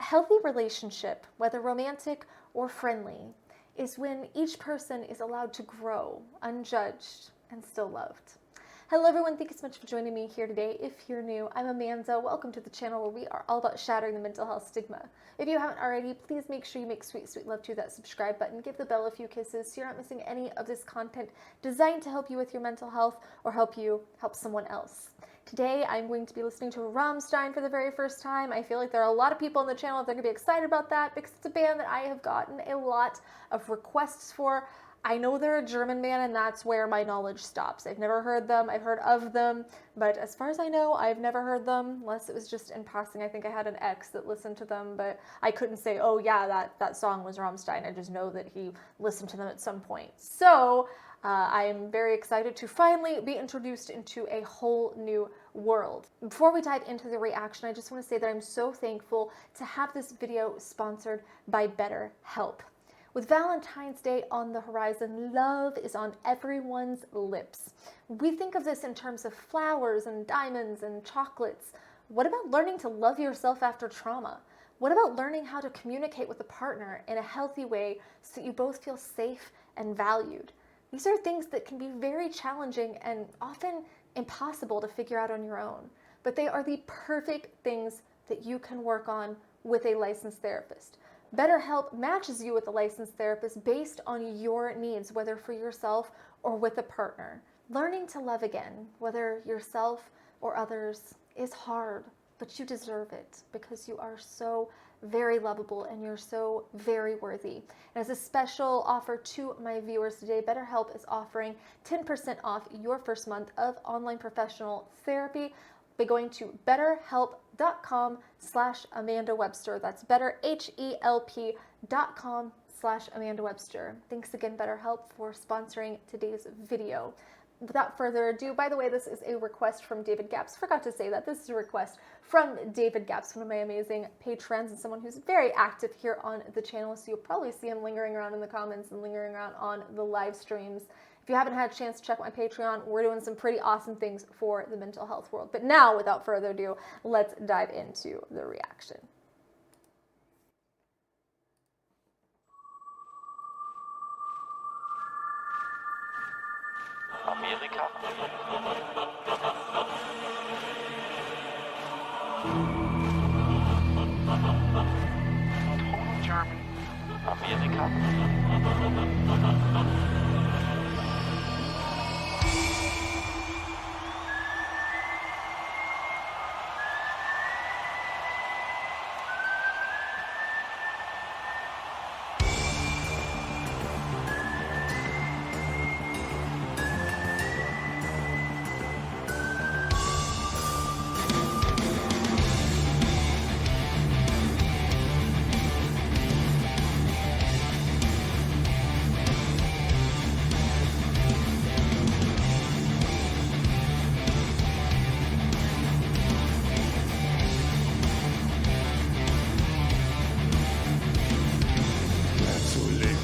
healthy relationship, whether romantic or friendly, is when each person is allowed to grow, unjudged, and still loved. Hello everyone, thank you so much for joining me here today. If you're new, I'm Amanda. Welcome to the channel where we are all about shattering the mental health stigma. If you haven't already, please make sure you make sweet, sweet love to that subscribe button. Give the bell a few kisses so you're not missing any of this content designed to help you with your mental health or help someone else. Today, I'm going to be listening to Rammstein for the very first time. I feel like there are a lot of people on the channel that are going to be excited about that because it's a band that I have gotten a lot of requests for. I know they're a German band, and that's where my knowledge stops. I've never heard them. I've heard of them, but as far as I know, I've never heard them, unless it was just in passing. I think I had an ex that listened to them, but I couldn't say, oh yeah, that song was Rammstein. I just know that he listened to them at some point. So I am very excited to finally be introduced into a whole new world. Before we dive into the reaction, I just want to say that I'm so thankful to have this video sponsored by BetterHelp. With Valentine's Day on the horizon, love is on everyone's lips. We think of this in terms of flowers and diamonds and chocolates. What about learning to love yourself after trauma? What about learning how to communicate with a partner in a healthy way so that you both feel safe and valued? These are things that can be very challenging and often impossible to figure out on your own, but they are the perfect things that you can work on with a licensed therapist. BetterHelp matches you with a licensed therapist based on your needs, whether for yourself or with a partner. Learning to love again, whether yourself or others, is hard, but you deserve it because you are so very lovable and you're so very worthy. And as a special offer to my viewers today, BetterHelp is offering 10% off your first month of online professional therapy by going to betterhelp.com/Amanda Webster. That's betterhelp.com/Amanda Webster. Thanks again, BetterHelp, for sponsoring today's video. Without further ado, by the way, this is a request from David Gaps. Forgot to say that. This is a request from David Gaps, one of my amazing patrons and someone who's very active here on the channel. So you'll probably see him lingering around in the comments and lingering around on the live streams. If you haven't had a chance to check my Patreon, we're doing some pretty awesome things for the mental health world. But now, without further ado, let's dive into the reaction. Amerika. Total German. Amerika.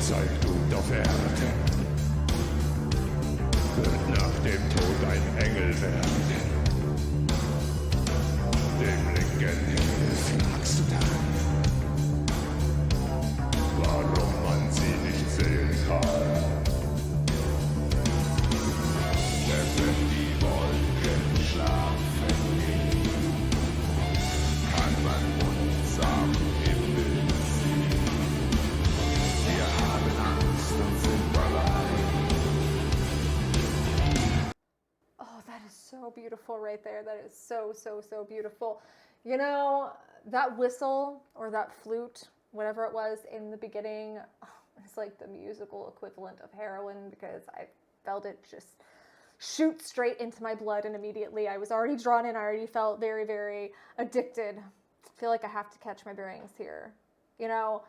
Zeitpunkt auf Erden wird nach dem Tod ein Engel werden. Dem linken Himmel fragst du dann, warum man sie nicht sehen kann. Denn wenn die Wolken schlafen gehen, kann man uns am Himmel sehen. Wir haben Angst und sind bereit. Oh, that is so beautiful right there. That is so, so, so beautiful. You know, that whistle or that flute, whatever it was in the beginning, it's like the musical equivalent of heroin because I felt it just shoot straight into my blood, and immediately I was already drawn in. I already felt very, very addicted. I feel like I have to catch my bearings here. You know,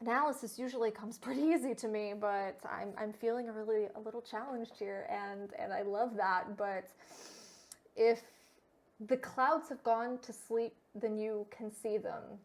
analysis usually comes pretty easy to me, but I'm feeling a little challenged here, and I love that. But if the clouds have gone to sleep, then you can see them.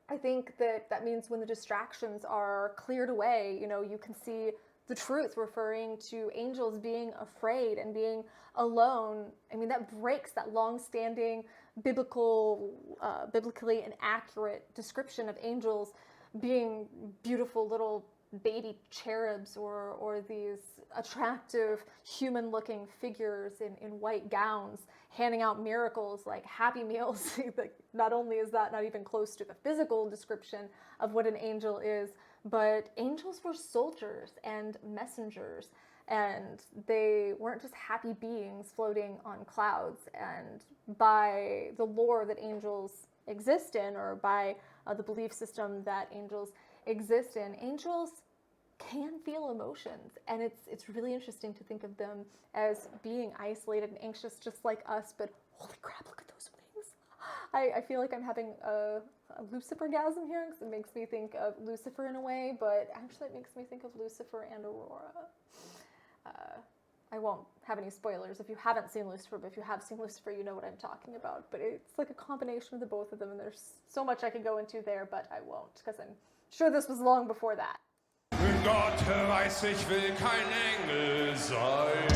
I think that means when the distractions are cleared away, you know, you can see the truth, referring to angels being afraid and being alone. I mean, that breaks that long-standing biblically inaccurate description of angels being beautiful little baby cherubs or these attractive human-looking figures in white gowns handing out miracles like Happy Meals. Not only is that not even close to the physical description of what an angel is, but angels were soldiers and messengers, and they weren't just happy beings floating on clouds. And by the lore that angels exist in, or by the belief system that angels exist in, angels can feel emotions, and it's really interesting to think of them as being isolated and anxious just like us, but holy crap, look at those wings. I feel like I'm having a Lucifer-gasm here, because it makes me think of Lucifer in a way, but actually it makes me think of Lucifer and Aurora. I won't have any spoilers if you haven't seen Lucifer, but if you have seen Lucifer, you know what I'm talking about. But it's like a combination of the both of them, and there's so much I could go into there, but I won't, because I'm sure this was long before that. Gott weiß, ich will kein Engel sein.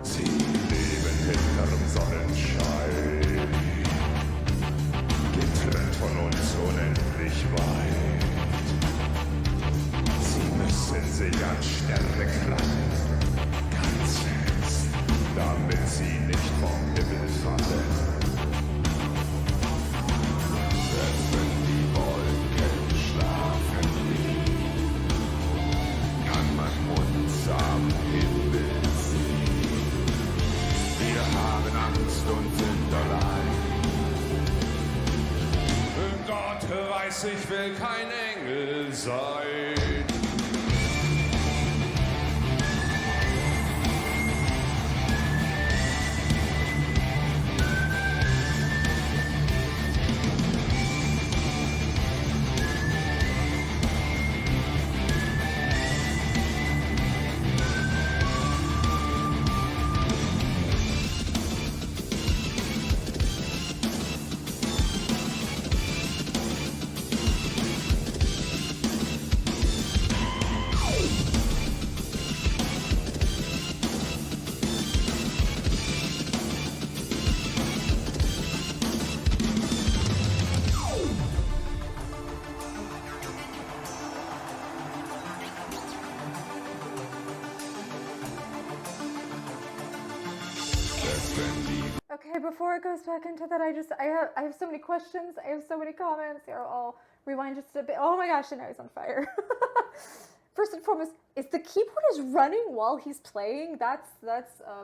Sie leben hinterm Sonnenschein, getrennt von uns unendlich weit. Sie müssen sich an Sterne krallen, ganz fest, damit sie nicht vom Himmel fallen. Selbst wenn die Wolken schlafen liegen, kann man uns am Himmel sehen. Wir haben Angst und sind allein. Gott weiß, ich will kein Engel sein. Okay, before it goes back into that, I have so many questions. I have so many comments. Here, I'll rewind just a bit. Oh my gosh, and now he's on fire. First and foremost, is the keyboard is running while he's playing? That's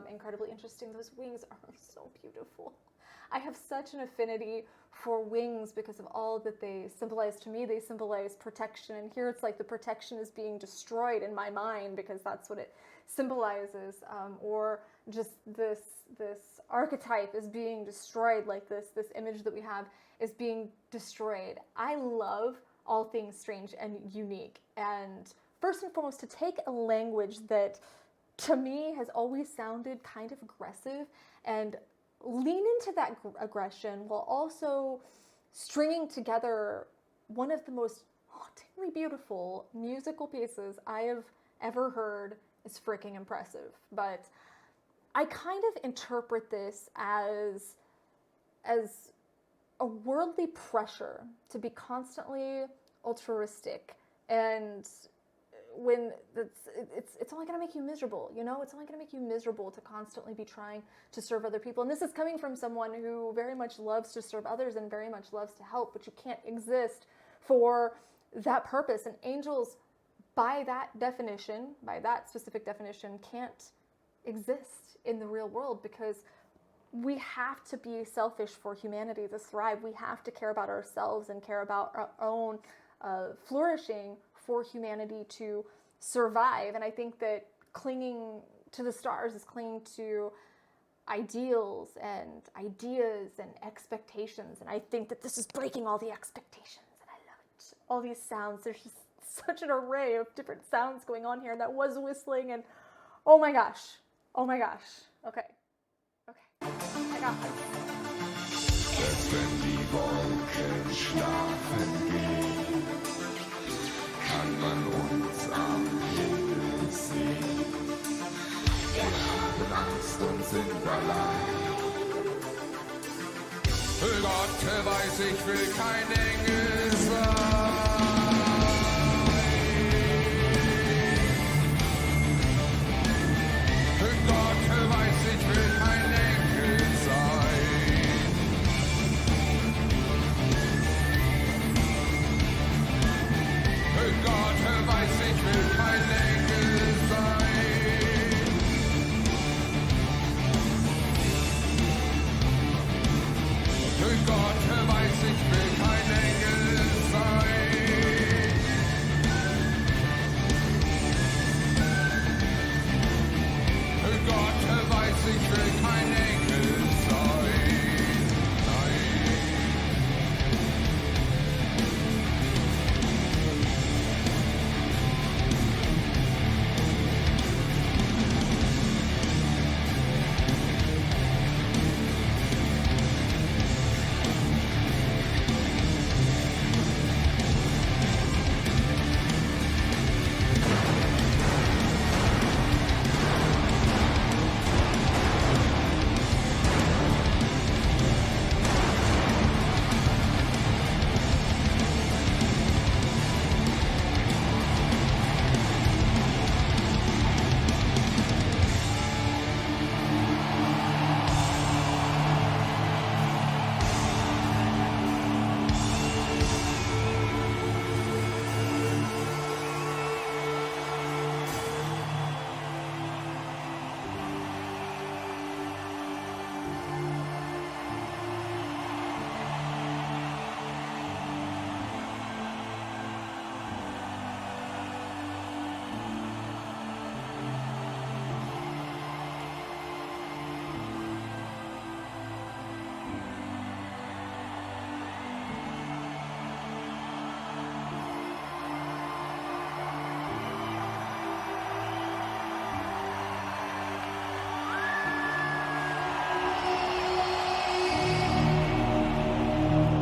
incredibly interesting. Those wings are so beautiful. I have such an affinity for wings because of all that they symbolize to me. They symbolize protection, and here it's like the protection is being destroyed in my mind because that's what it symbolizes, or just this archetype is being destroyed, like this image that we have is being destroyed. I love all things strange and unique, and first and foremost, to take a language that to me has always sounded kind of aggressive and lean into that aggression while also stringing together one of the most hauntingly beautiful musical pieces I have ever heard is freaking impressive. But I kind of interpret this as a worldly pressure to be constantly altruistic, and when it's only going to make you miserable, you know? It's only going to make you miserable to constantly be trying to serve other people. And this is coming from someone who very much loves to serve others and very much loves to help, but you can't exist for that purpose. And angels, by that definition, by that specific definition, can't exist in the real world because we have to be selfish for humanity to thrive. We have to care about ourselves and care about our own flourishing for humanity to survive. And I think that clinging to the stars is clinging to ideals and ideas and expectations. And I think that this is breaking all the expectations, and I love it. All these sounds, there's just such an array of different sounds going on here. That was whistling, and oh my gosh. Okay. I got this. Selbst wenn die Wolken schlafen gehen, kann man uns am Himmel sehen. Wir haben Angst und sind allein. Für Gott weiß, ich will kein Engel sein. Für Gott weiß, ich will kein Engel sein. Für Gott weiß, ich will kein Engel sein. Für Gott weiß, ich will kein Engel sein. Für Gott weiß, ich will kein Engel sein. Nein.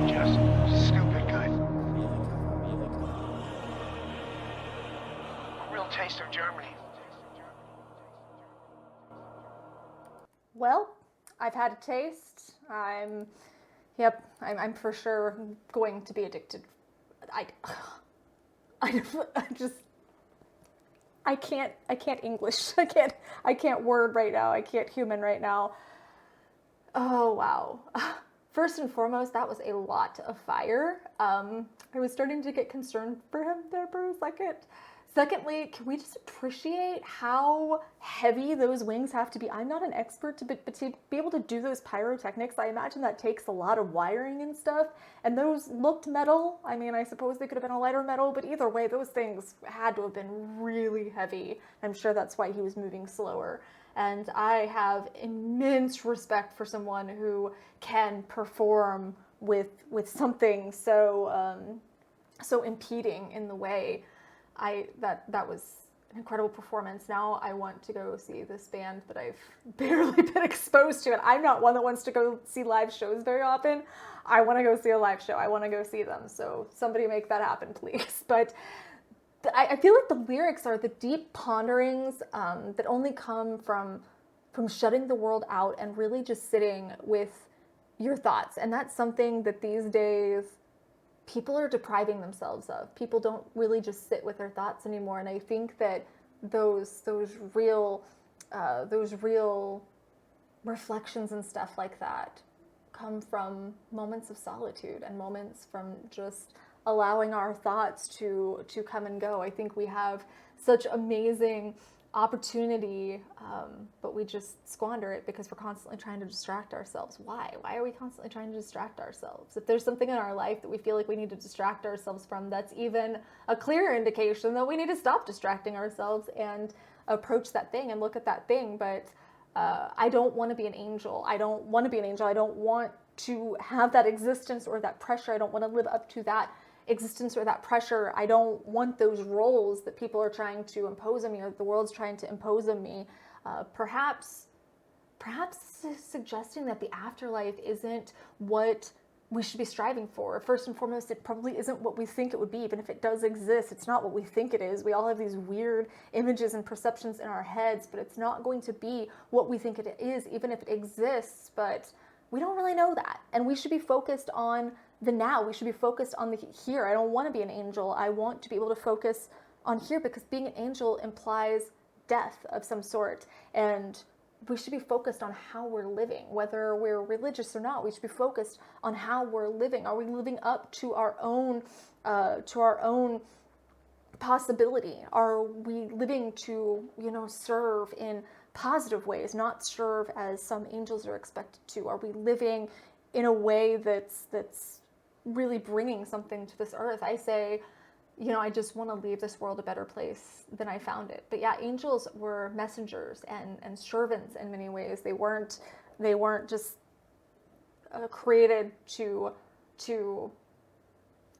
Just stupid good. A real taste of Germany. Well, I've had a taste. I'm for sure going to be addicted. I can't English. I can't word right now. I can't human right now. Oh, wow. First and foremost, that was a lot of fire. I was starting to get concerned for him there for a second. Secondly, can we just appreciate how heavy those wings have to be? I'm not an expert, but to be able to do those pyrotechnics, I imagine that takes a lot of wiring and stuff. And those looked metal. I mean, I suppose they could have been a lighter metal, but either way, those things had to have been really heavy. I'm sure that's why he was moving slower. And I have immense respect for someone who can perform with something so impeding in the way. That was an incredible performance. Now I want to go see this band that I've barely been exposed to, and I'm not one that wants to go see live shows very often. I want to go see a live show. I want to go see them. So somebody make that happen, please. But I feel like the lyrics are the deep ponderings that only come from shutting the world out and really just sitting with your thoughts. And that's something that these days people are depriving themselves of. People don't really just sit with their thoughts anymore. And I think that those real reflections and stuff like that come from moments of solitude and moments from just allowing our thoughts to come and go. I think we have such amazing opportunity, but we just squander it because we're constantly trying to distract ourselves. Why? Why are we constantly trying to distract ourselves? If there's something in our life that we feel like we need to distract ourselves from, that's even a clear indication that we need to stop distracting ourselves and approach that thing and look at that thing. But I don't want to be an angel. I don't want to be an angel. I don't want to have that existence or that pressure. I don't want to live up to that existence or that pressure. I don't want those roles that people are trying to impose on me or the world's trying to impose on me. Perhaps suggesting that the afterlife isn't what we should be striving for. First and foremost, it probably isn't what we think it would be. Even if it does exist, it's not what we think it is. We all have these weird images and perceptions in our heads, but it's not going to be what we think it is, even if it exists. But we don't really know that. And we should be focused on the now. We should be focused on the here. I don't want to be an angel. I want to be able to focus on here, because being an angel implies death of some sort. And we should be focused on how we're living, whether we're religious or not. We should be focused on how we're living. Are we living up to our own possibility? Are we living to, serve in positive ways, not serve as some angels are expected to? Are we living in a way that's really bringing something to this earth? I say, I just want to leave this world a better place than I found it. But yeah, angels were messengers and servants in many ways. They weren't just created to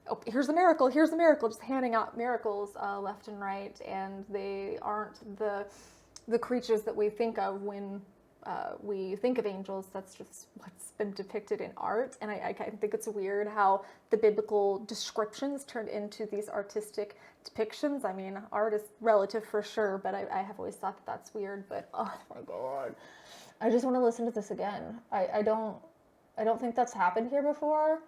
oh, here's the miracle, just handing out miracles left and right. And they aren't the creatures that we think of when we think of angels. That's just what's been depicted in art. And I think it's weird how the biblical descriptions turned into these artistic depictions. I mean, art is relative for sure, but I have always thought that that's weird. But oh my God, I just want to listen to this again. I don't think that's happened here before,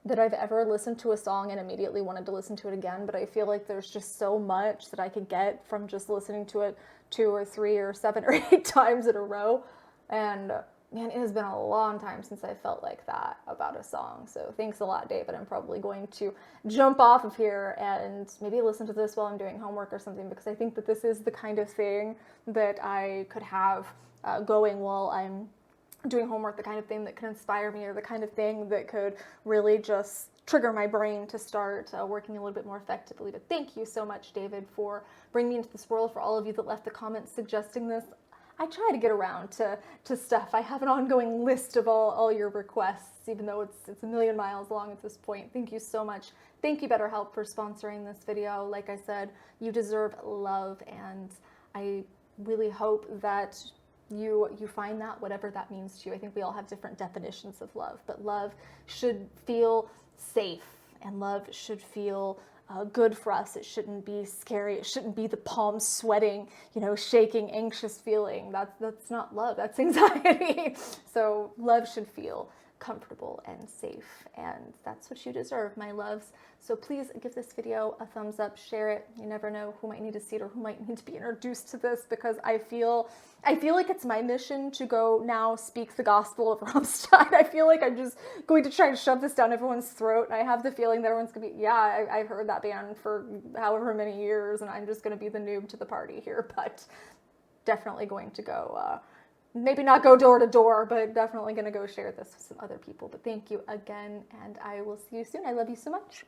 that I've ever listened to a song and immediately wanted to listen to it again. But I feel like there's just so much that I could get from just listening to it 2 or 3 or 7 or 8 times in a row. And man, it has been a long time since I felt like that about a song. So thanks a lot, David. I'm probably going to jump off of here and maybe listen to this while I'm doing homework or something, because I think that this is the kind of thing that I could have going while I'm doing homework, the kind of thing that could inspire me, or the kind of thing that could really just trigger my brain to start working a little bit more effectively. But thank you so much, David, for bringing me into this world. For all of you that left the comments suggesting this, I try to get around to stuff. I have an ongoing list of all your requests, even though it's a million miles long at this point. Thank you so much. Thank you, BetterHelp, for sponsoring this video. Like I said, you deserve love, and I really hope that you find that, whatever that means to you. I think we all have different definitions of love, but love should feel safe, and love should feel good for us. It shouldn't be scary. It shouldn't be the palms sweating, shaking, anxious feeling. That's not love. That's anxiety. So love should feel comfortable and safe, and that's what you deserve, my loves. So please give this video a thumbs up, share it. You never know who might need to see it or who might need to be introduced to this, because I feel like it's my mission to go now speak the gospel of Rammstein. I feel like I'm just going to try and shove this down everyone's throat, and I have the feeling that everyone's gonna be, yeah, I've heard that band for however many years, and I'm just gonna be the noob to the party here. But definitely going to go maybe not go door to door, but definitely going to go share this with some other people. But thank you again, and I will see you soon. I love you so much.